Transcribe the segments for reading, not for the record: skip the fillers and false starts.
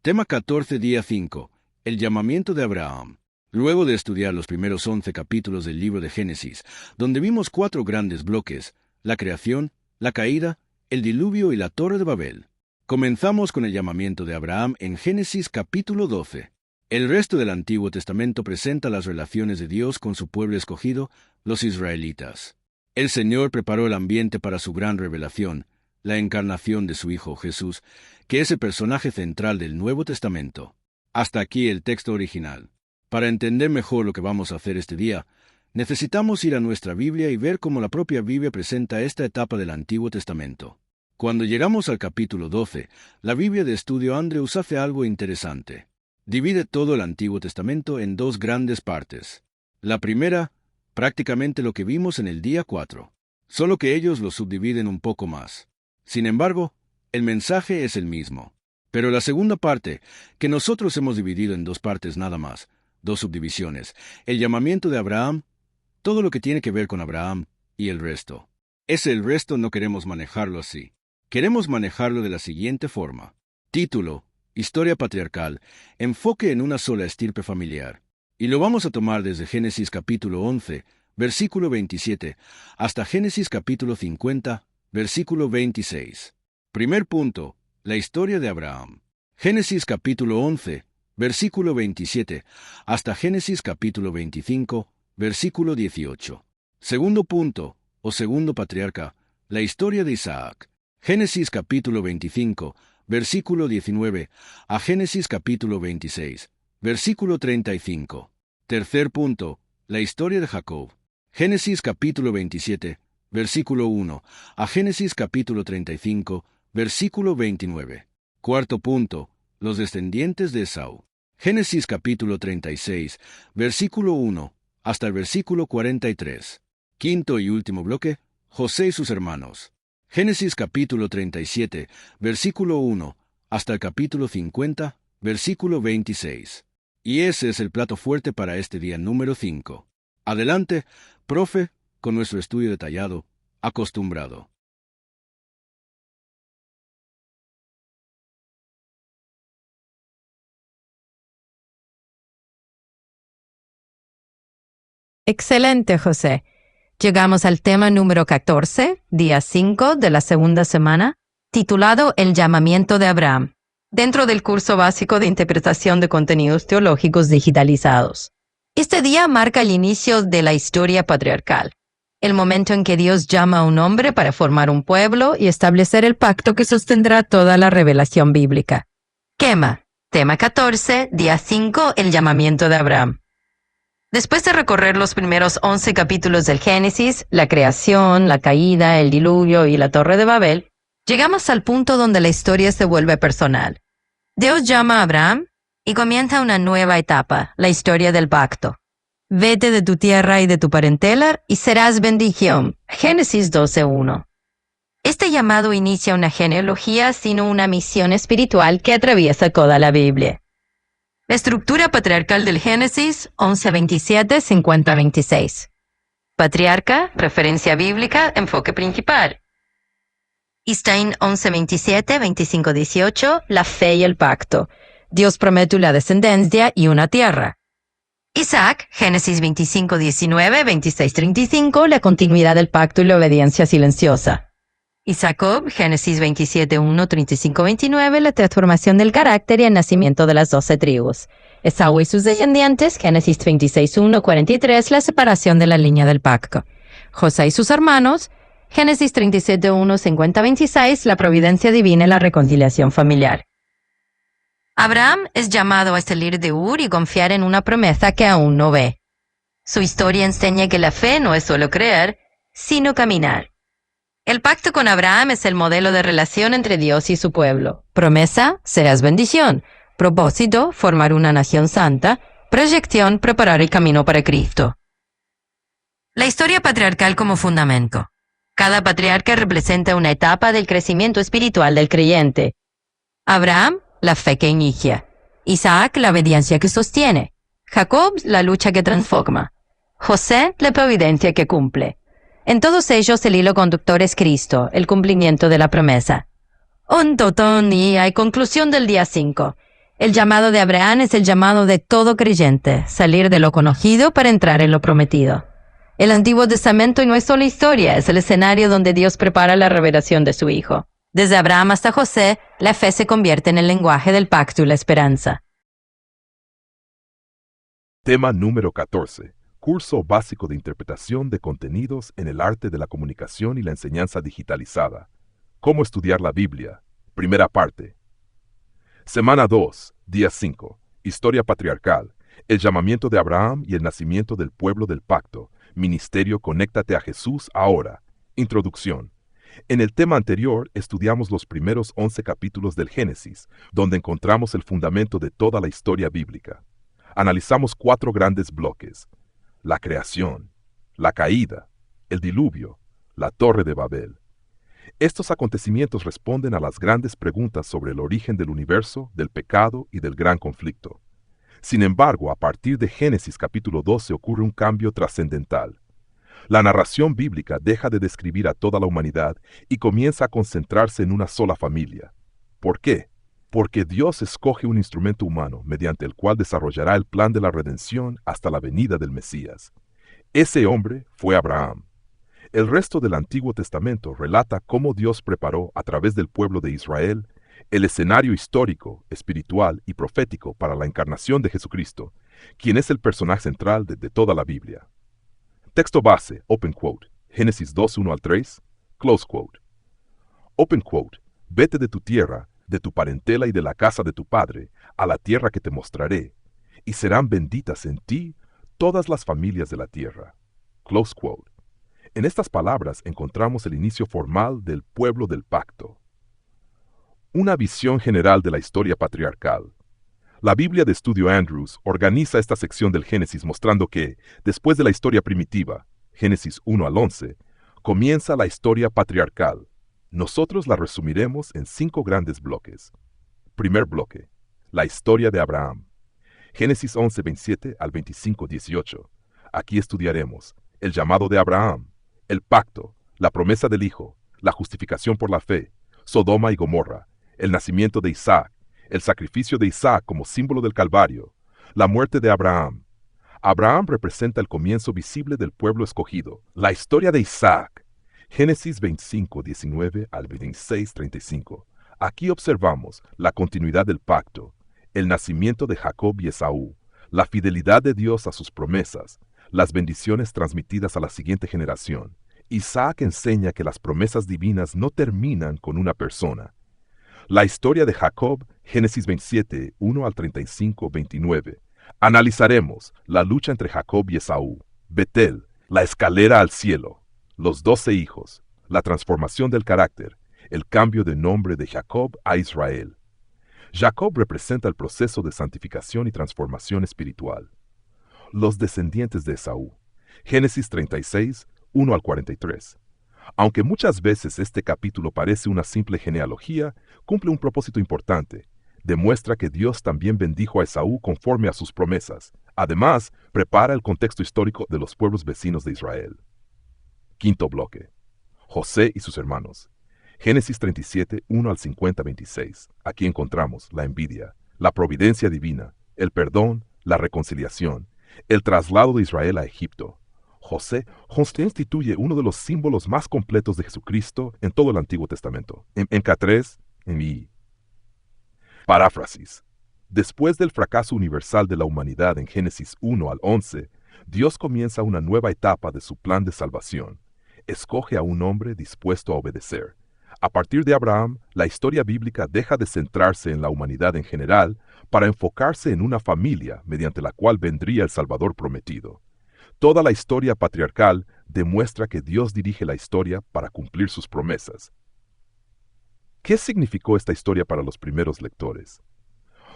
Tema 14, día 5. El llamamiento de Abraham. Luego de estudiar los primeros 11 capítulos del libro de Génesis, donde vimos 4 grandes bloques, la creación, la caída, el diluvio y la Torre de Babel, comenzamos con el llamamiento de Abraham en Génesis capítulo 12. El resto del Antiguo Testamento presenta las relaciones de Dios con su pueblo escogido, los israelitas. El Señor preparó el ambiente para su gran revelación, la encarnación de su Hijo Jesús, que es el personaje central del Nuevo Testamento. Hasta aquí el texto original. Para entender mejor lo que vamos a hacer este día, necesitamos ir a nuestra Biblia y ver cómo la propia Biblia presenta esta etapa del Antiguo Testamento. Cuando llegamos al capítulo 12, la Biblia de Estudio Andrews hace algo interesante. Divide todo el Antiguo Testamento en 2 grandes partes. La primera, prácticamente lo que vimos en el día 4, solo que ellos lo subdividen un poco más. Sin embargo, el mensaje es el mismo. Pero la segunda parte, que nosotros hemos dividido en 2 partes nada más, 2 subdivisiones, el llamamiento de Abraham, todo lo que tiene que ver con Abraham y el resto. El resto no queremos manejarlo así. Queremos manejarlo de la siguiente forma. Título: Historia patriarcal, enfoque en una sola estirpe familiar. Y lo vamos a tomar desde Génesis capítulo 11, versículo 27, hasta Génesis capítulo 50, versículo 26. Primer punto, la historia de Abraham. Génesis capítulo 11, versículo 27, hasta Génesis capítulo 25, versículo 18. Segundo punto, o segundo patriarca, la historia de Isaac. Génesis capítulo 25, versículo 19, a Génesis capítulo 26, versículo 35. Tercer punto, la historia de Jacob. Génesis capítulo 27, versículo 1, a Génesis capítulo 35, versículo 29. Cuarto punto, los descendientes de Esaú. Génesis capítulo 36, versículo 1, hasta el versículo 43. Quinto y último bloque, José y sus hermanos. Génesis capítulo 37, versículo 1, hasta el capítulo 50, versículo 26. Y ese es el plato fuerte para este día número 5. Adelante, profe, con nuestro estudio detallado, acostumbrado. Excelente, José. Llegamos al tema número 14, día 5 de la segunda semana, titulado El llamamiento de Abraham, dentro del curso básico de interpretación de contenidos teológicos digitalizados. Este día marca el inicio de la historia patriarcal, el momento en que Dios llama a un hombre para formar un pueblo y establecer el pacto que sostendrá toda la revelación bíblica. Tema 14, día 5, el llamamiento de Abraham. Después de recorrer los primeros 11 capítulos del Génesis, la creación, la caída, el diluvio y la Torre de Babel, llegamos al punto donde la historia se vuelve personal. Dios llama a Abraham y comienza una nueva etapa, la historia del pacto. Vete de tu tierra y de tu parentela y serás bendición. Génesis 12:1. Este llamado inicia una genealogía, sino una misión espiritual que atraviesa toda la Biblia. La estructura patriarcal del Génesis 11:27, 50:26. Patriarca, referencia bíblica, enfoque principal. Stein 11:27, 25:18, la fe y el pacto. Dios promete una descendencia y una tierra. Isaac, Génesis 25:19, 26:35, la continuidad del pacto y la obediencia silenciosa. Y Jacob, Génesis 27:1, 35:29, la transformación del carácter y el nacimiento de las 12 tribus. Esaú y sus descendientes, Génesis 26:1, 43, la separación de la línea del pacto. José y sus hermanos, Génesis 37:1, 50:26, la providencia divina y la reconciliación familiar. Abraham es llamado a salir de Ur y confiar en una promesa que aún no ve. Su historia enseña que la fe no es solo creer, sino caminar. El pacto con Abraham es el modelo de relación entre Dios y su pueblo. Promesa, serás bendición. Propósito, formar una nación santa. Proyección, preparar el camino para Cristo. La historia patriarcal como fundamento. Cada patriarca representa una etapa del crecimiento espiritual del creyente. Abraham, la fe que inicia. Isaac, la obediencia que sostiene. Jacob, la lucha que transforma. José, la providencia que cumple. En todos ellos el hilo conductor es Cristo, el cumplimiento de la promesa. Y hay conclusión del día 5. El llamado de Abraham es el llamado de todo creyente, salir de lo conocido para entrar en lo prometido. El Antiguo Testamento no es solo historia, es el escenario donde Dios prepara la revelación de su Hijo. Desde Abraham hasta José, la fe se convierte en el lenguaje del pacto y la esperanza. Tema número 14. Curso básico de interpretación de contenidos en el arte de la comunicación y la enseñanza digitalizada. Cómo estudiar la Biblia. Primera parte. Semana 2, día 5. Historia patriarcal. El llamamiento de Abraham y el nacimiento del pueblo del pacto. Ministerio Conéctate a Jesús ahora. Introducción. En el tema anterior estudiamos los primeros 11 capítulos del Génesis, donde encontramos el fundamento de toda la historia bíblica. Analizamos 4 grandes bloques: la creación, la caída, el diluvio, la Torre de Babel. Estos acontecimientos responden a las grandes preguntas sobre el origen del universo, del pecado y del gran conflicto. Sin embargo, a partir de Génesis capítulo 12 ocurre un cambio trascendental. La narración bíblica deja de describir a toda la humanidad y comienza a concentrarse en una sola familia. ¿Por qué? Porque Dios escoge un instrumento humano mediante el cual desarrollará el plan de la redención hasta la venida del Mesías. Ese hombre fue Abraham. El resto del Antiguo Testamento relata cómo Dios preparó a través del pueblo de Israel el escenario histórico, espiritual y profético para la encarnación de Jesucristo, quien es el personaje central de toda la Biblia. Texto base, open quote, Génesis 2, 1 al 3, close quote. Open quote, vete de tu tierra, de tu parentela y de la casa de tu padre, a la tierra que te mostraré, y serán benditas en ti todas las familias de la tierra. Close quote. En estas palabras encontramos el inicio formal del pueblo del pacto. Una visión general de la historia patriarcal. La Biblia de Estudio Andrews organiza esta sección del Génesis mostrando que, después de la historia primitiva, Génesis 1 al 11, comienza la historia patriarcal. Nosotros la resumiremos en 5 grandes bloques. Primer bloque, la historia de Abraham. Génesis 11, 27 al 25, 18. Aquí estudiaremos el llamado de Abraham, el pacto, la promesa del Hijo, la justificación por la fe, Sodoma y Gomorra, el nacimiento de Isaac, el sacrificio de Isaac como símbolo del Calvario, la muerte de Abraham. Abraham representa el comienzo visible del pueblo escogido, la historia de Isaac. Génesis 25, 19 al 26, 35. Aquí observamos la continuidad del pacto, el nacimiento de Jacob y Esaú, la fidelidad de Dios a sus promesas, las bendiciones transmitidas a la siguiente generación. Isaac enseña que las promesas divinas no terminan con una persona. La historia de Jacob, Génesis 27, 1 al 35, 29. Analizaremos la lucha entre Jacob y Esaú, Betel, la escalera al cielo, los 12 hijos, la transformación del carácter, el cambio de nombre de Jacob a Israel. Jacob representa el proceso de santificación y transformación espiritual. Los descendientes de Esaú, Génesis 36, 1 al 43. Aunque muchas veces este capítulo parece una simple genealogía, cumple un propósito importante. Demuestra que Dios también bendijo a Esaú conforme a sus promesas. Además, prepara el contexto histórico de los pueblos vecinos de Israel. Quinto bloque. José y sus hermanos. Génesis 37, 1 al 50, 26. Aquí encontramos la envidia, la providencia divina, el perdón, la reconciliación, el traslado de Israel a Egipto. José instituye uno de los símbolos más completos de Jesucristo en todo el Antiguo Testamento. En K3, en I. Paráfrasis. Después del fracaso universal de la humanidad en Génesis 1 al 11, Dios comienza una nueva etapa de su plan de salvación. Escoge a un hombre dispuesto a obedecer. A partir de Abraham, la historia bíblica deja de centrarse en la humanidad en general para enfocarse en una familia mediante la cual vendría el Salvador prometido. Toda la historia patriarcal demuestra que Dios dirige la historia para cumplir sus promesas. ¿Qué significó esta historia para los primeros lectores?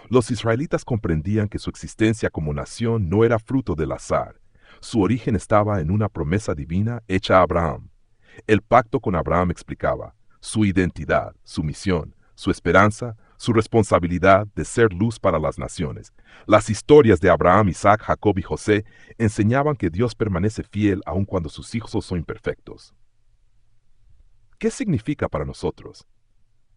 Los israelitas comprendían que su existencia como nación no era fruto del azar. Su origen estaba en una promesa divina hecha a Abraham. El pacto con Abraham explicaba su identidad, su misión, su esperanza, su responsabilidad de ser luz para las naciones. Las historias de Abraham, Isaac, Jacob y José enseñaban que Dios permanece fiel aun cuando sus hijos son imperfectos. ¿Qué significa para nosotros?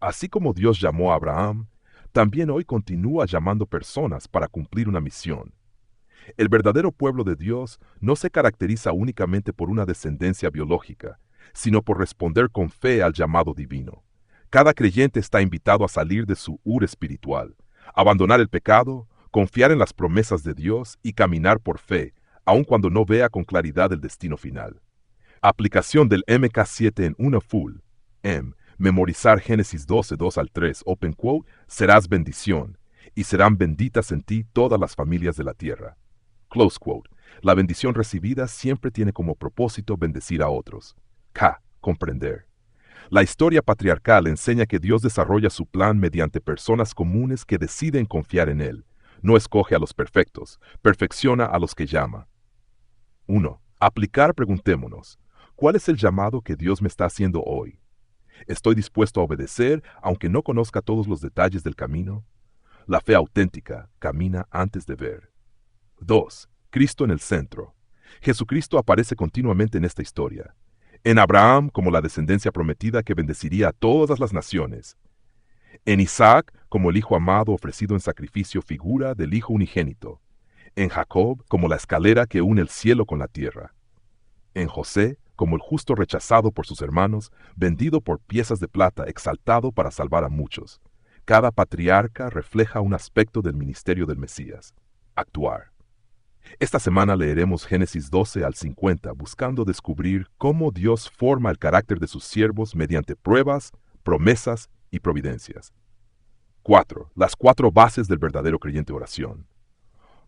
Así como Dios llamó a Abraham, también hoy continúa llamando personas para cumplir una misión. El verdadero pueblo de Dios no se caracteriza únicamente por una descendencia biológica, sino por responder con fe al llamado divino. Cada creyente está invitado a salir de su Ur espiritual, abandonar el pecado, confiar en las promesas de Dios y caminar por fe, aun cuando no vea con claridad el destino final. Aplicación del MK7 en una full. Memorizar Génesis 12, 2 al 3, open quote, serás bendición, y serán benditas en ti todas las familias de la tierra. Close quote. La bendición recibida siempre tiene como propósito bendecir a otros. Comprender. La historia patriarcal enseña que Dios desarrolla su plan mediante personas comunes que deciden confiar en Él. No escoge a los perfectos, perfecciona a los que llama. 1. Aplicar, preguntémonos, ¿cuál es el llamado que Dios me está haciendo hoy? ¿Estoy dispuesto a obedecer aunque no conozca todos los detalles del camino? La fe auténtica camina antes de ver. 2. Cristo en el centro. Jesucristo aparece continuamente en esta historia. En Abraham como la descendencia prometida que bendeciría a todas las naciones. En Isaac como el hijo amado ofrecido en sacrificio, figura del hijo unigénito. En Jacob como la escalera que une el cielo con la tierra. En José como el justo rechazado por sus hermanos, vendido por piezas de plata, exaltado para salvar a muchos. Cada patriarca refleja un aspecto del ministerio del Mesías. Actuar. Esta semana leeremos Génesis 12 al 50, buscando descubrir cómo Dios forma el carácter de sus siervos mediante pruebas, promesas y providencias. 4. Las 4 bases del verdadero creyente oración.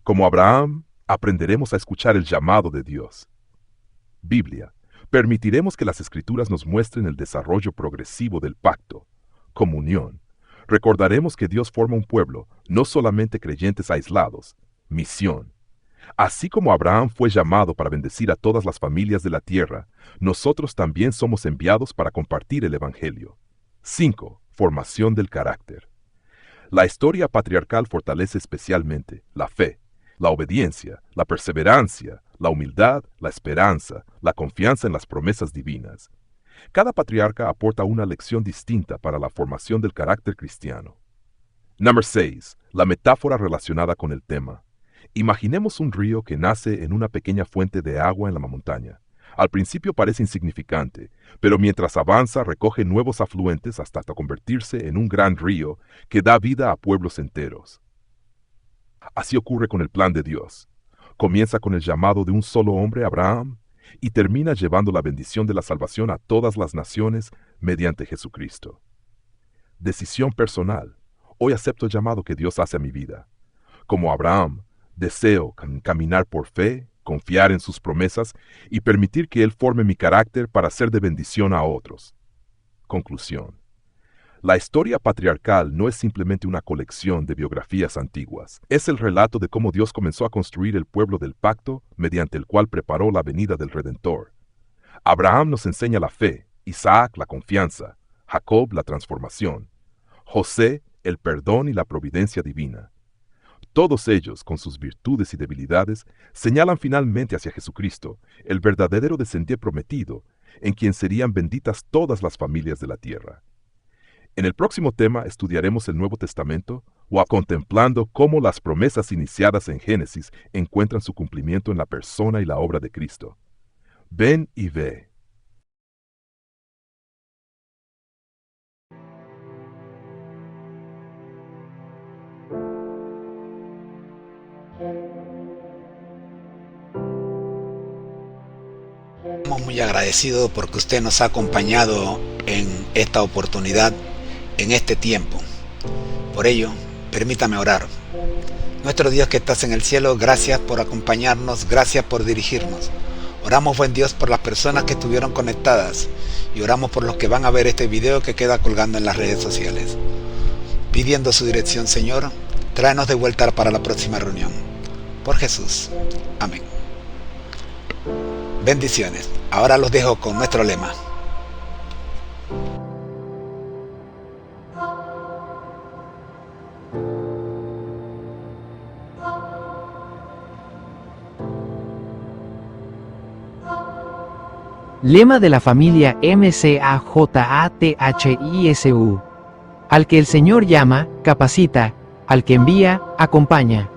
Como Abraham, aprenderemos a escuchar el llamado de Dios. Biblia. Permitiremos que las Escrituras nos muestren el desarrollo progresivo del pacto. Comunión. Recordaremos que Dios forma un pueblo, no solamente creyentes aislados. Misión. Así como Abraham fue llamado para bendecir a todas las familias de la tierra, nosotros también somos enviados para compartir el Evangelio. 5. Formación del carácter. La historia patriarcal fortalece especialmente la fe, la obediencia, la perseverancia, la humildad, la esperanza, la confianza en las promesas divinas. Cada patriarca aporta una lección distinta para la formación del carácter cristiano. Número 6. La metáfora relacionada con el tema. Imaginemos un río que nace en una pequeña fuente de agua en la montaña. Al principio parece insignificante, pero mientras avanza recoge nuevos afluentes hasta convertirse en un gran río que da vida a pueblos enteros. Así ocurre con el plan de Dios. Comienza con el llamado de un solo hombre, Abraham, y termina llevando la bendición de la salvación a todas las naciones mediante Jesucristo. Decisión personal. Hoy acepto el llamado que Dios hace a mi vida. Como Abraham, deseo caminar por fe, confiar en sus promesas y permitir que Él forme mi carácter para ser de bendición a otros. Conclusión. La historia patriarcal no es simplemente una colección de biografías antiguas. Es el relato de cómo Dios comenzó a construir el pueblo del pacto mediante el cual preparó la venida del Redentor. Abraham nos enseña la fe, Isaac la confianza, Jacob la transformación, José el perdón y la providencia divina. Todos ellos, con sus virtudes y debilidades, señalan finalmente hacia Jesucristo, el verdadero descendiente prometido, en quien serían benditas todas las familias de la tierra. En el próximo tema estudiaremos el Nuevo Testamento, contemplando cómo las promesas iniciadas en Génesis encuentran su cumplimiento en la persona y la obra de Cristo. Ven y ve. Estamos muy agradecidos porque usted nos ha acompañado en esta oportunidad, en este tiempo. Por ello, permítame orar. Nuestro Dios que estás en el cielo, gracias por acompañarnos, gracias por dirigirnos. Oramos, buen Dios, por las personas que estuvieron conectadas y oramos por los que van a ver este video que queda colgando en las redes sociales. Pidiendo su dirección, Señor, tráenos de vuelta para la próxima reunión. Por Jesús. Amén. Bendiciones. Ahora los dejo con nuestro lema. Lema de la familia MCAJATHISU. Al que el Señor llama, capacita, al que envía, acompaña.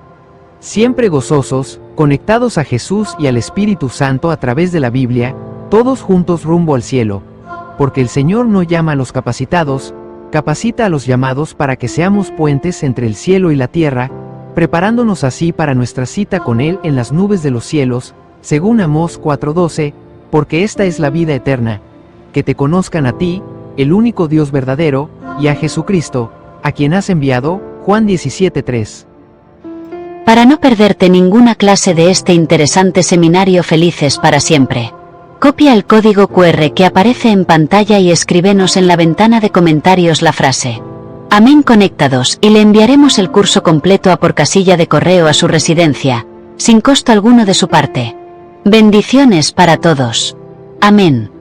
Siempre gozosos, conectados a Jesús y al Espíritu Santo a través de la Biblia, todos juntos rumbo al cielo. Porque el Señor no llama a los capacitados, capacita a los llamados para que seamos puentes entre el cielo y la tierra, preparándonos así para nuestra cita con Él en las nubes de los cielos, según Amós 4:12, porque esta es la vida eterna, que te conozcan a ti, el único Dios verdadero, y a Jesucristo, a quien has enviado, Juan 17:3. Para no perderte ninguna clase de este interesante seminario Felices para Siempre, copia el código QR que aparece en pantalla y escríbenos en la ventana de comentarios la frase Amén conectados y le enviaremos el curso completo a por casilla de correo a su residencia, sin costo alguno de su parte. Bendiciones para todos. Amén.